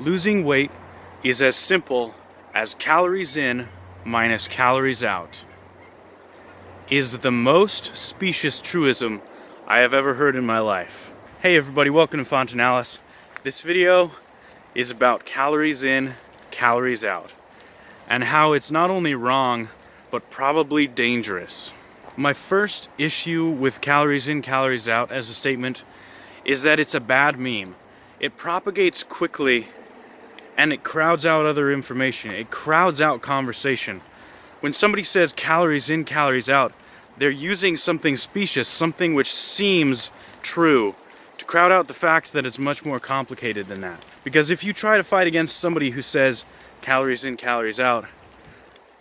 Losing weight is as simple as calories in minus calories out, is the most specious truism I have ever heard in my life. Hey everybody, welcome to Fontanalis. This video is about calories in, calories out, and how it's not only wrong, but probably dangerous. My first issue with calories in, calories out as a statement is that it's a bad meme. It propagates quickly and it crowds out other information. It crowds out conversation. When somebody says calories in, calories out, they're using something specious, something which seems true, to crowd out the fact that it's much more complicated than that. Because if you try to fight against somebody who says calories in, calories out,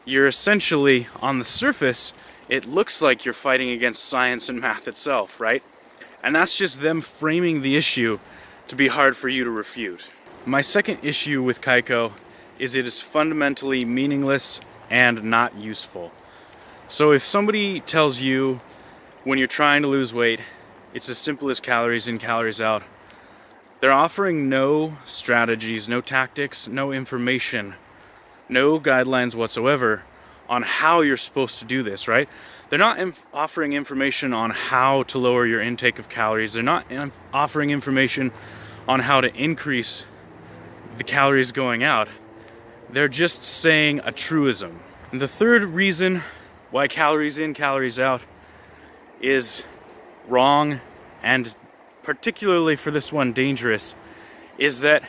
you're essentially, on the surface, it looks like you're fighting against science and math itself, right? And that's just them framing the issue to be hard for you to refute. My second issue with CICO is it is fundamentally meaningless and not useful. So if somebody tells you when you're trying to lose weight, it's as simple as calories in, calories out, they're offering no strategies, no tactics, no information, no guidelines whatsoever on how you're supposed to do this, right? They're not offering information on how to lower your intake of calories. They're not offering information on how to increase the calories going out. They're just saying a truism. And the third reason why calories in, calories out is wrong, and particularly for this one dangerous, is that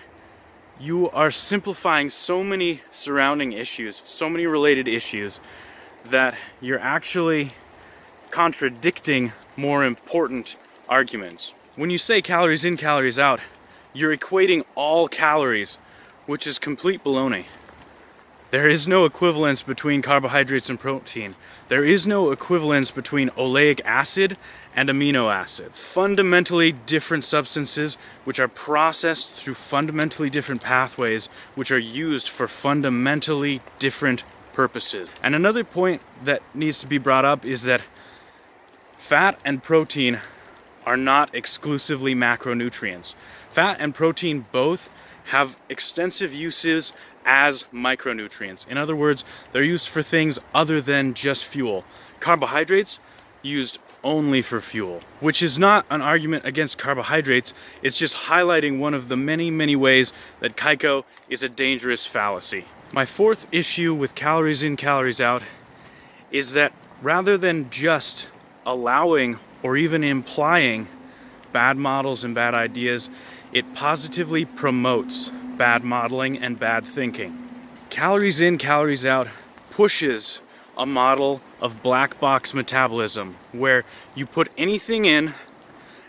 you are simplifying so many surrounding issues, so many related issues, that you're actually contradicting more important arguments. When you say calories in, calories out, you're equating all calories, which is complete baloney. There is no equivalence between carbohydrates and protein. There is no equivalence between oleic acid and amino acid. Fundamentally different substances which are processed through fundamentally different pathways, which are used for fundamentally different purposes. And another point that needs to be brought up is that fat and protein are not exclusively macronutrients. Fat and protein both have extensive uses as micronutrients. In other words, they're used for things other than just fuel. Carbohydrates used only for fuel, which is not an argument against carbohydrates. It's just highlighting one of the many, many ways that CICO is a dangerous fallacy. My fourth issue with calories in, calories out is that rather than just allowing or even implying bad models and bad ideas, it positively promotes bad modeling and bad thinking. Calories in, calories out pushes a model of black box metabolism where you put anything in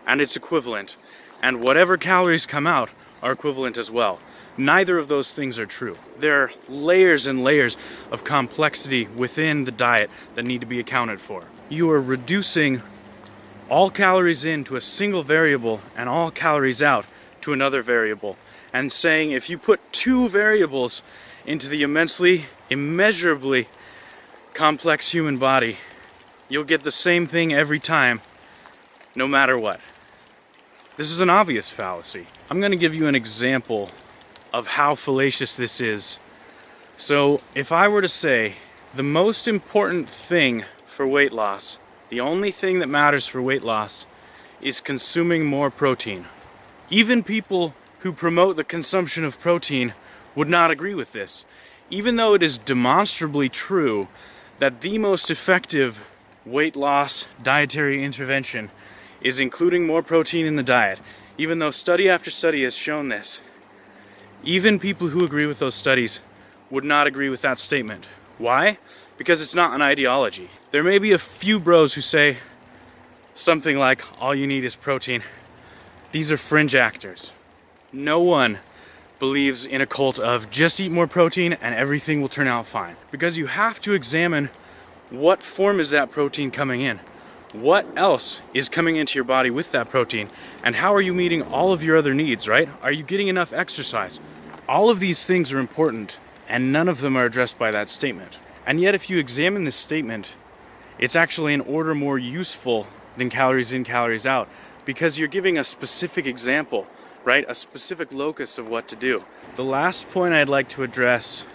and it's equivalent, and whatever calories come out are equivalent as well. Neither of those things are true. There are layers and layers of complexity within the diet that need to be accounted for. You are reducing all calories in to a single variable and all calories out to another variable, and saying if you put two variables into the immeasurably complex human body, you'll get the same thing every time, no matter what. This is an obvious fallacy. I'm going to give you an example of how fallacious this is. So if I were to say the most important thing for weight loss, the only thing that matters for weight loss, is consuming more protein, even people who promote the consumption of protein would not agree with this, even though it is demonstrably true that the most effective weight loss dietary intervention is including more protein in the diet. Even though study after study has shown this, even people who agree with those studies would not agree with that statement. Why? Because it's not an ideology. There may be a few bros who say something like, all you need is protein. These are fringe actors. No one believes in a cult of just eat more protein and everything will turn out fine. Because you have to examine what form is that protein coming in? What else is coming into your body with that protein? And how are you meeting all of your other needs, right? Are you getting enough exercise? All of these things are important, and none of them are addressed by that statement. And yet if you examine this statement, it's actually an order more useful than calories in, calories out, because you're giving a specific example right? A specific locus of what to do. The last point I'd like to address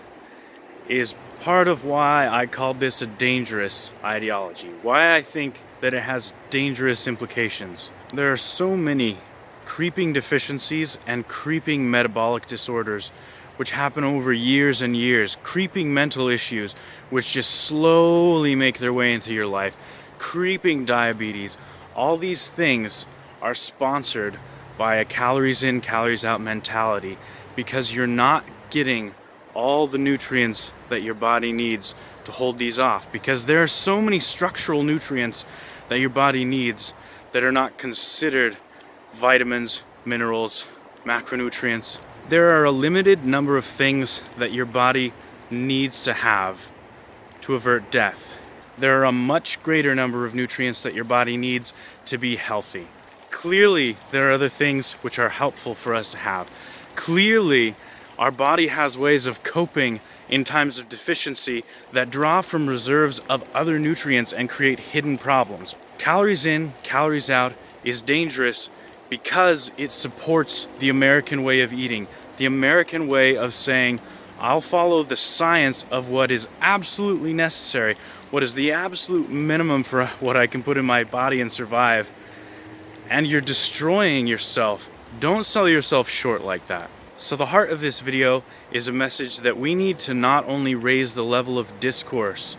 is part of why I called this a dangerous ideology, why I think that it has dangerous implications. There are so many creeping deficiencies and creeping metabolic disorders which happen over years and years, creeping mental issues which just slowly make their way into your life, creeping diabetes. All these things are sponsored by a calories in, calories out mentality, because you're not getting all the nutrients that your body needs to hold these off, because there are so many structural nutrients that your body needs that are not considered vitamins, minerals, macronutrients. There are a limited number of things that your body needs to have to avert death. There are a much greater number of nutrients that your body needs to be healthy. Clearly, there are other things which are helpful for us to have. Clearly, our body has ways of coping in times of deficiency that draw from reserves of other nutrients and create hidden problems. Calories in, calories out is dangerous because it supports the American way of eating, the American way of saying, I'll follow the science of what is absolutely necessary, what is the absolute minimum for what I can put in my body and survive. And you're destroying yourself. Don't sell yourself short like that. So the heart of this video is a message that we need to not only raise the level of discourse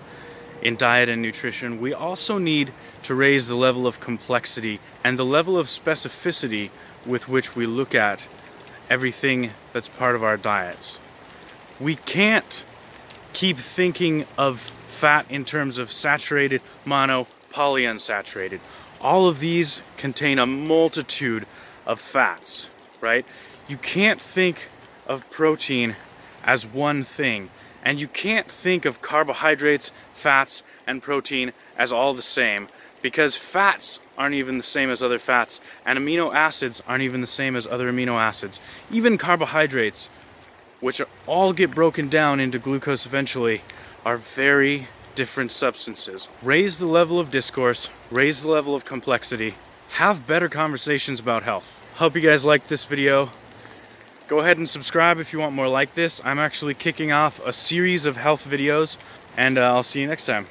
in diet and nutrition, we also need to raise the level of complexity and the level of specificity with which we look at everything that's part of our diets. We can't keep thinking of fat in terms of saturated, mono, polyunsaturated. All of these contain a multitude of fats, right? You can't think of protein as one thing, and you can't think of carbohydrates, fats, and protein as all the same, because fats aren't even the same as other fats, and amino acids aren't even the same as other amino acids. Even carbohydrates, which all get broken down into glucose eventually, are very different substances. Raise the level of discourse, raise the level of complexity, have better conversations about health. Hope you guys liked this video. Go ahead and subscribe if you want more like this. I'm actually kicking off a series of health videos, and I'll see you next time.